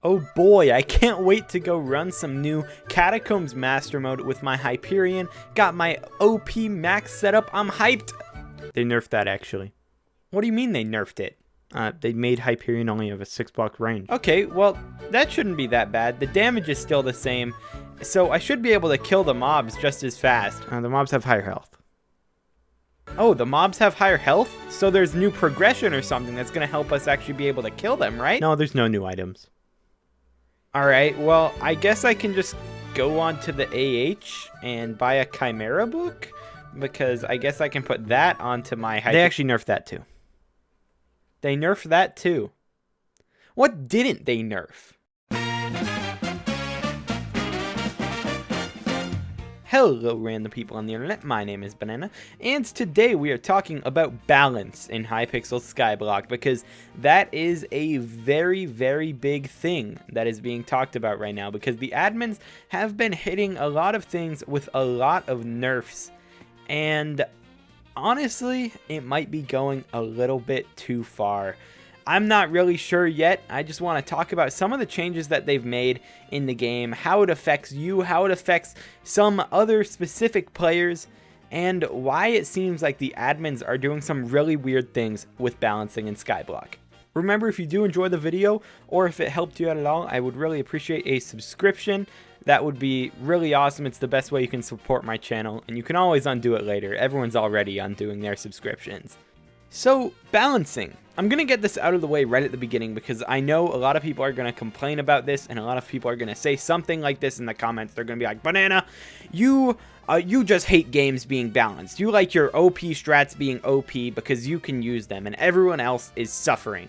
Oh boy, I can't wait to go run some new Catacombs Master Mode with my Hyperion. Got my OP max set up. I'm hyped. They nerfed that actually. What do you mean they nerfed it? They made Hyperion only have a 6-block range. Okay, well, that shouldn't be that bad. The damage is still the same, so I should be able to kill the mobs just as fast. The mobs have higher health. Oh, the mobs have higher health? So there's new progression or something that's going to help us actually be able to kill them, right? No, there's no new items. Alright, well, I guess I can just go on to the AH and buy a Chimera book, because I guess I can put that onto my... They actually nerfed that too. They nerfed that too. What didn't they nerf? Hello random people on the internet, my name is Banana, and today we are talking about balance in Hypixel Skyblock, because that is a very, very big thing that is being talked about right now, because the admins have been hitting a lot of things with a lot of nerfs, and honestly, it might be going a little bit too far. I'm not really sure yet. I just want to talk about some of the changes that they've made in the game, how it affects you, how it affects some other specific players, and why it seems like the admins are doing some really weird things with balancing in Skyblock. Remember, if you do enjoy the video, or if it helped you out at all, I would really appreciate a subscription. That would be really awesome. It's the best way you can support my channel, and you can always undo it later. Everyone's already undoing their subscriptions. So, balancing. I'm going to get this out of the way right at the beginning, because I know a lot of people are going to complain about this, and a lot of people are going to say something like this in the comments. They're going to be like, Banana, you just hate games being balanced. You like your OP strats being OP because you can use them, and everyone else is suffering.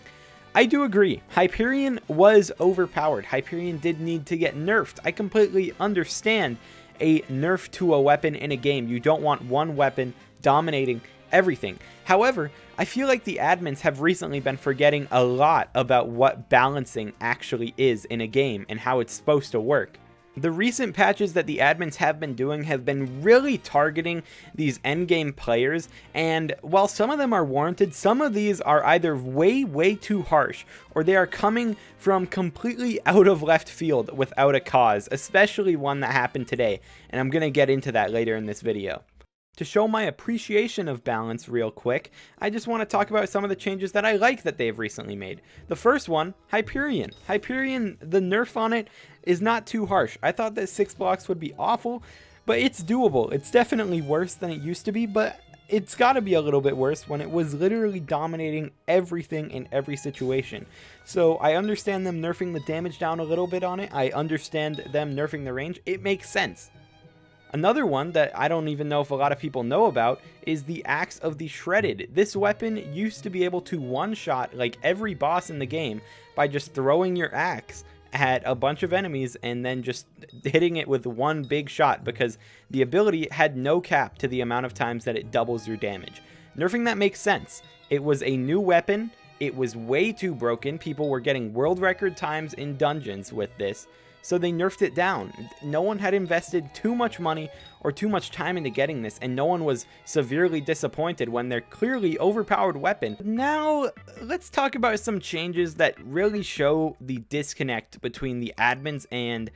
I do agree. Hyperion was overpowered. Hyperion did need to get nerfed. I completely understand a nerf to a weapon in a game. You don't want one weapon dominating everything. However, I feel like the admins have recently been forgetting a lot about what balancing actually is in a game and how it's supposed to work. The recent patches that the admins have been doing have been really targeting these endgame players, and while some of them are warranted, some of these are either way too harsh, or they are coming from completely out of left field without a cause, especially one that happened today, and I'm going to get into that later in this video. To show my appreciation of balance real quick, I just want to talk about some of the changes that I like that they've recently made. The first one, Hyperion. Hyperion, the nerf on it is not too harsh. I thought that 6 blocks would be awful, but it's doable. It's definitely worse than it used to be, but it's got to be a little bit worse when it was literally dominating everything in every situation. So I understand them nerfing the damage down a little bit on it. I understand them nerfing the range. It makes sense. Another one that I don't even know if a lot of people know about is the Axe of the Shredded. This weapon used to be able to one-shot like every boss in the game by just throwing your axe at a bunch of enemies and then just hitting it with one big shot, because the ability had no cap to the amount of times that it doubles your damage. Nerfing that makes sense. It was a new weapon. It was way too broken. People were getting world record times in dungeons with this. So they nerfed it down. No one had invested too much money or too much time into getting this, and no one was severely disappointed when they're clearly overpowered weapon. Now, let's talk about some changes that really show the disconnect between the admins and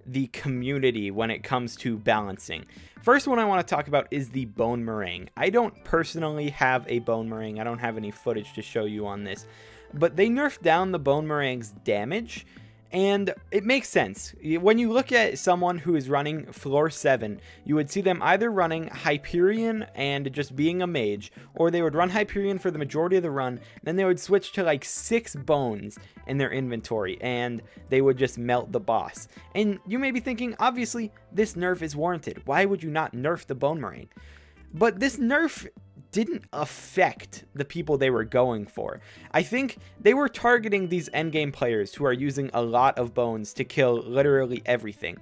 the community when it comes to balancing. First one I want to talk about is the bone meringue. I don't personally have a bone meringue. I don't have any footage to show you on this, but they nerfed down the bone meringue's damage. And it makes sense. When you look at someone who is running floor 7, you would see them either running Hyperion and just being a mage, or they would run Hyperion for the majority of the run, then they would switch to like 6 bones in their inventory, and they would just melt the boss. And you may be thinking, obviously, this nerf is warranted. Why would you not nerf the bone meringue? But this nerf didn't affect the people they were going for. I think they were targeting these endgame players who are using a lot of bones to kill literally everything.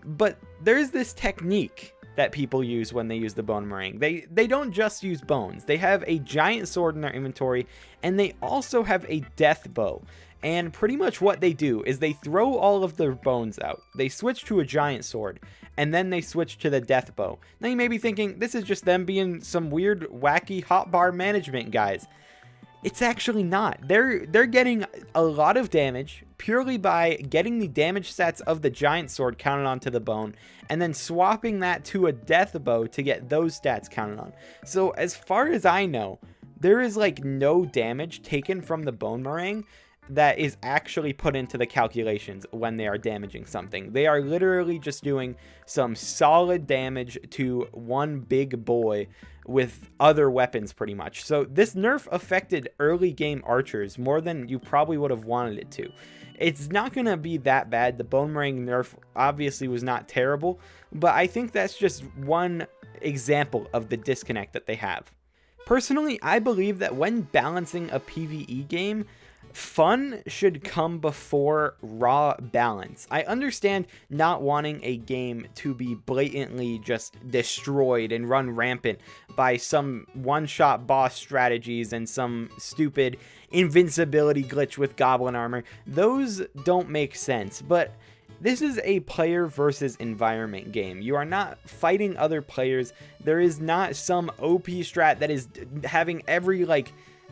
But there's this technique that people use when they use the bone meringue. They don't just use bones. They have a giant sword in their inventory, and they also have a death bow. And pretty much what they do is they throw all of their bones out. They switch to a giant sword, and then they switch to the death bow. Now you may be thinking, this is just them being some weird, wacky hotbar management guys. It's actually not. They're getting a lot of damage purely by getting the damage stats of the giant sword counted onto the bone, and then swapping that to a death bow to get those stats counted on. So as far as I know, there is like no damage taken from the Boomerang that is actually put into the calculations when they are damaging something. They are literally just doing some solid damage to one big boy with other weapons pretty much. So this nerf affected early game archers more than you probably would have wanted it to. It's not going to be that bad. The Boomerang nerf obviously was not terrible, but I think that's just one example of the disconnect that they have. Personally, I believe that when balancing a PvE game, fun should come before raw balance. I understand not wanting a game to be blatantly just destroyed and run rampant by some one-shot boss strategies and some stupid invincibility glitch with goblin armor. Those don't make sense, but this is a player versus environment game. You are not fighting other players. There is not some OP strat that is having every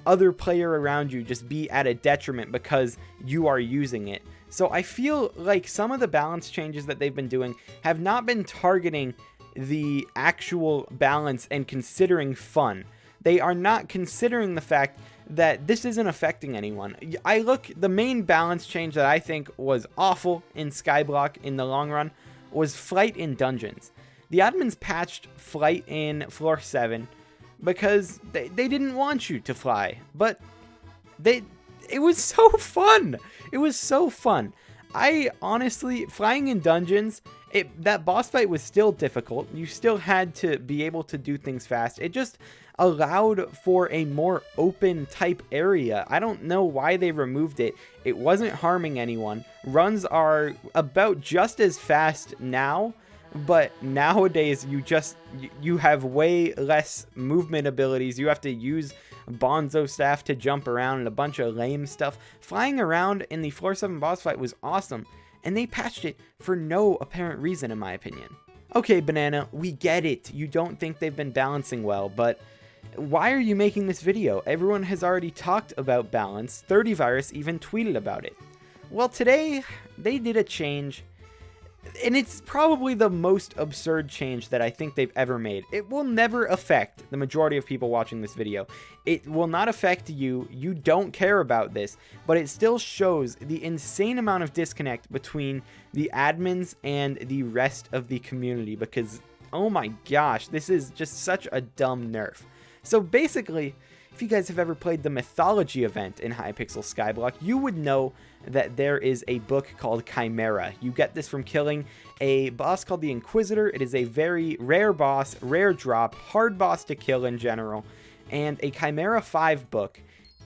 other player around you just be at a detriment because you are using it. So I feel like some of the balance changes that they've been doing have not been targeting the actual balance and considering fun. They are not considering the fact that this isn't affecting anyone. The main balance change that I think was awful in Skyblock in the long run was flight in dungeons. The admins patched flight in floor 7 because they didn't want you to fly, but it was so fun. It was so fun. I honestly, flying in dungeons, that boss fight was still difficult. You still had to be able to do things fast. It just allowed for a more open type area. I don't know why they removed it. It wasn't harming anyone. Runs are about just as fast now, but nowadays you have way less movement abilities. You have to use Bonzo staff to jump around and a bunch of lame stuff. Flying around in the floor 7 boss fight was awesome, and they patched it for no apparent reason, in my opinion. Okay, Banana, we get it. You don't think they've been balancing well, but why are you making this video? Everyone has already talked about balance. ThirtyVirus even tweeted about it. Well, today they did a change, and it's probably the most absurd change that I think they've ever made. It will never affect the majority of people watching this video. It will not affect you. You don't care about this, but it still shows the insane amount of disconnect between the admins and the rest of the community, because, oh my gosh, this is just such a dumb nerf. So basically, if you guys have ever played the mythology event in Hypixel Skyblock, you would know that there is a book called Chimera. You get this from killing a boss called the Inquisitor. It is a very rare boss, rare drop, hard boss to kill in general, and a Chimera 5 book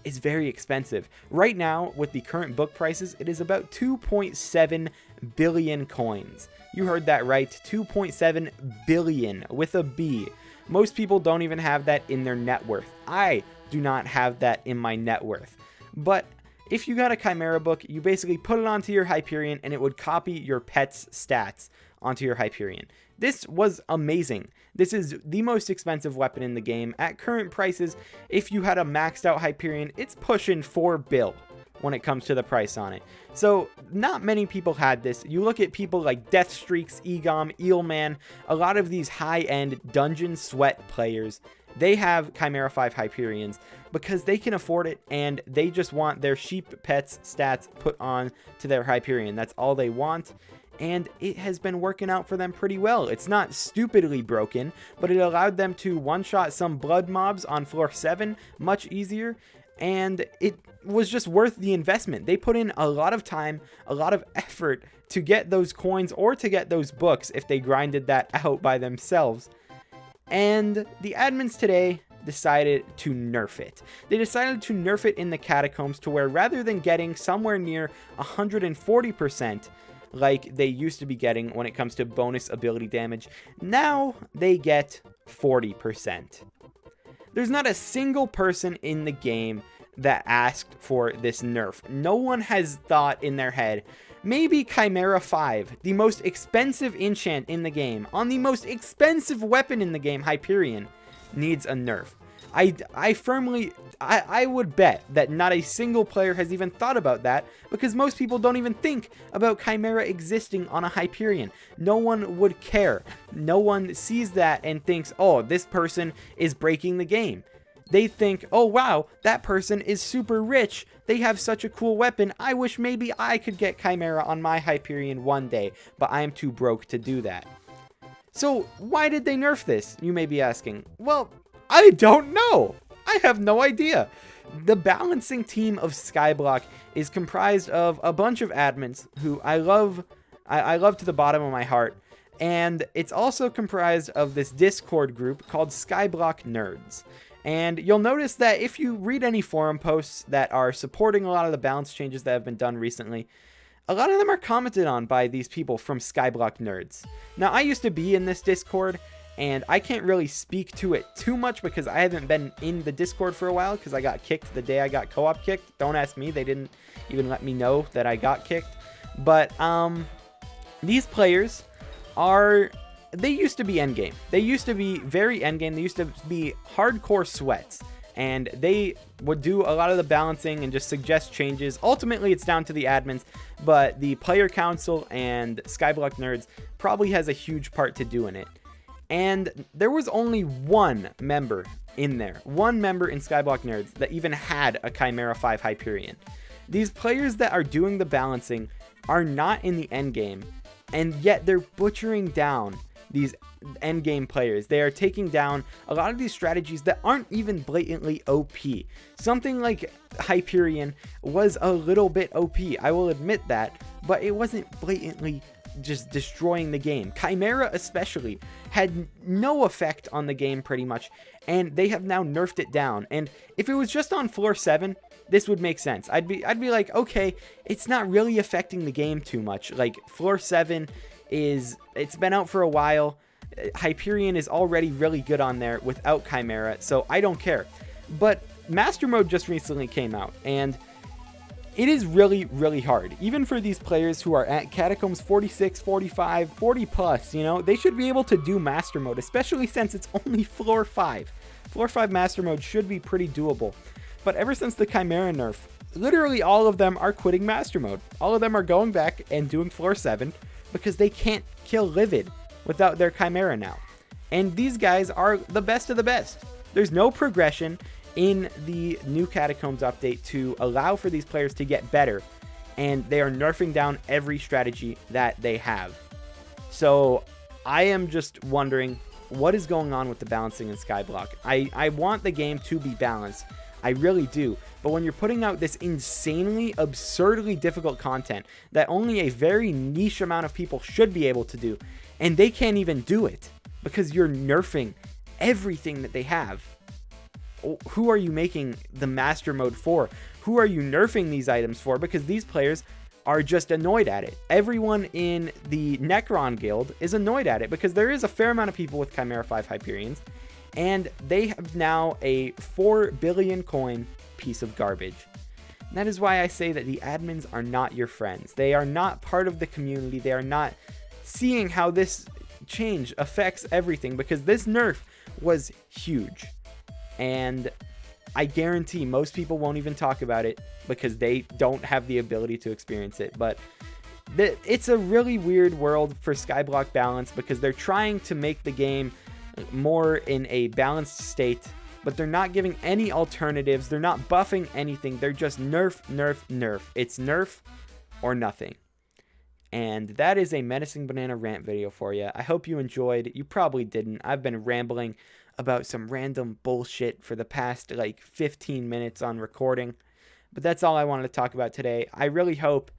is very expensive. Right now, with the current book prices, it is about 2.7 billion coins. You heard that right, 2.7 billion with a B. Most people don't even have that in their net worth. I do not have that in my net worth. But if you got a Chimera book, you basically put it onto your Hyperion and it would copy your pet's stats onto your Hyperion. This was amazing. This is the most expensive weapon in the game. At current prices, if you had a maxed out Hyperion, it's pushing 4 bill when it comes to the price on it. So not many people had this. You look at people like Deathstreaks, Egom, Eelman, a lot of these high-end Dungeon Sweat players, they have Chimera 5 Hyperions because they can afford it and they just want their sheep pets stats put on to their Hyperion. That's all they want, and it has been working out for them pretty well. It's not stupidly broken, but it allowed them to one-shot some blood mobs on floor 7 much easier, and it was just worth the investment. They put in a lot of time, a lot of effort to get those coins or to get those books if they grinded that out by themselves. And the admins today decided to nerf it. They decided to nerf it in the catacombs to where rather than getting somewhere near 140% like they used to be getting when it comes to bonus ability damage, now they get 40%. There's not a single person in the game that asked for this nerf. No one has thought in their head, maybe Chimera 5, the most expensive enchant in the game, on the most expensive weapon in the game, Hyperion, needs a nerf. I would bet that not a single player has even thought about that, because most people don't even think about Chimera existing on a Hyperion. No one would care. No one sees that and thinks, oh, this person is breaking the game. They think, oh wow, that person is super rich. They have such a cool weapon. I wish maybe I could get Chimera on my Hyperion one day, but I am too broke to do that. So why did they nerf this, you may be asking? Well, I don't know. I have no idea. The balancing team of Skyblock is comprised of a bunch of admins who I love to the bottom of my heart. And it's also comprised of this Discord group called Skyblock Nerds. And you'll notice that if you read any forum posts that are supporting a lot of the balance changes that have been done recently, a lot of them are commented on by these people from Skyblock Nerds. Now, I used to be in this Discord, and I can't really speak to it too much because I haven't been in the Discord for a while because I got kicked the day I got co-op kicked. Don't ask me, they didn't even let me know that I got kicked. But these players they used to be endgame. They used to be very endgame. They used to be hardcore sweats. And they would do a lot of the balancing and just suggest changes. Ultimately, it's down to the admins. But the player council and Skyblock Nerds probably has a huge part to do in it. And there was only one member in there. One member in Skyblock Nerds that even had a Chimera 5 Hyperion. These players that are doing the balancing are not in the endgame. And yet they're butchering down these endgame players. They are taking down a lot of these strategies that aren't even blatantly OP. Something like Hyperion was a little bit OP, I will admit that, but it wasn't blatantly just destroying the game. Chimera especially had no effect on the game pretty much, and they have now nerfed it down. And if it was just on floor 7, this would make sense. I'd be like, okay, it's not really affecting the game too much. Like, floor 7 it's been out for a while. Hyperion is already really good on there without Chimera, so I don't care. But Master Mode just recently came out, and it is really, really hard. Even for these players who are at Catacombs 46, 45, 40 plus, you know, they should be able to do Master Mode, especially since it's only floor 5. Floor 5 Master Mode should be pretty doable. But ever since the Chimera nerf, literally all of them are quitting Master Mode. All of them are going back and doing floor 7 because they can't kill Livid without their Chimera now. And these guys are the best of the best. There's no progression in the new Catacombs update to allow for these players to get better, and they are nerfing down every strategy that they have. So I am just wondering what is going on with the balancing in Skyblock. I want the game to be balanced. I really do. But when you're putting out this insanely, absurdly difficult content that only a very niche amount of people should be able to do, and they can't even do it because you're nerfing everything that they have. Who are you making the Master Mode for? Who are you nerfing these items for? Because these players are just annoyed at it. Everyone in the Necron Guild is annoyed at it because there is a fair amount of people with Chimera 5 Hyperions, and they have now a 4 billion coin piece of garbage. And that is why I say that the admins are not your friends. They are not part of the community. They are not seeing how this change affects everything, because this nerf was huge. And I guarantee most people won't even talk about it because they don't have the ability to experience it. But it's a really weird world for Skyblock balance because they're trying to make the game more in a balanced state, but they're not giving any alternatives. They're not buffing anything. They're just nerf, nerf, nerf. It's nerf or nothing. And that is a Menacing Banana rant video for you. I hope you enjoyed. You probably didn't. I've been rambling about some random bullshit for the past like 15 minutes on recording. But that's all I wanted to talk about today. I really hope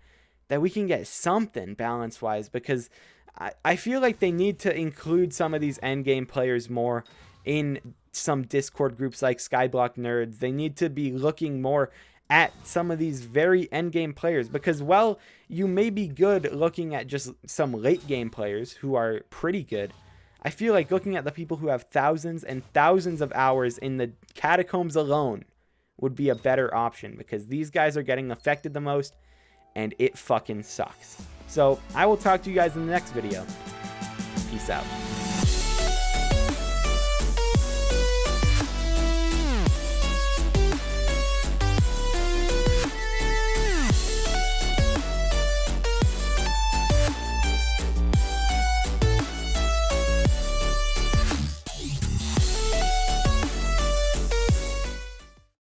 that we can get something balance-wise, because I feel like they need to include some of these endgame players more in some Discord groups like Skyblock Nerds. They need to be looking more at some of these very endgame players, because while you may be good looking at just some late game players who are pretty good, I feel like looking at the people who have thousands and thousands of hours in the Catacombs alone would be a better option, because these guys are getting affected the most, and it fucking sucks. So I will talk to you guys in the next video. Peace out.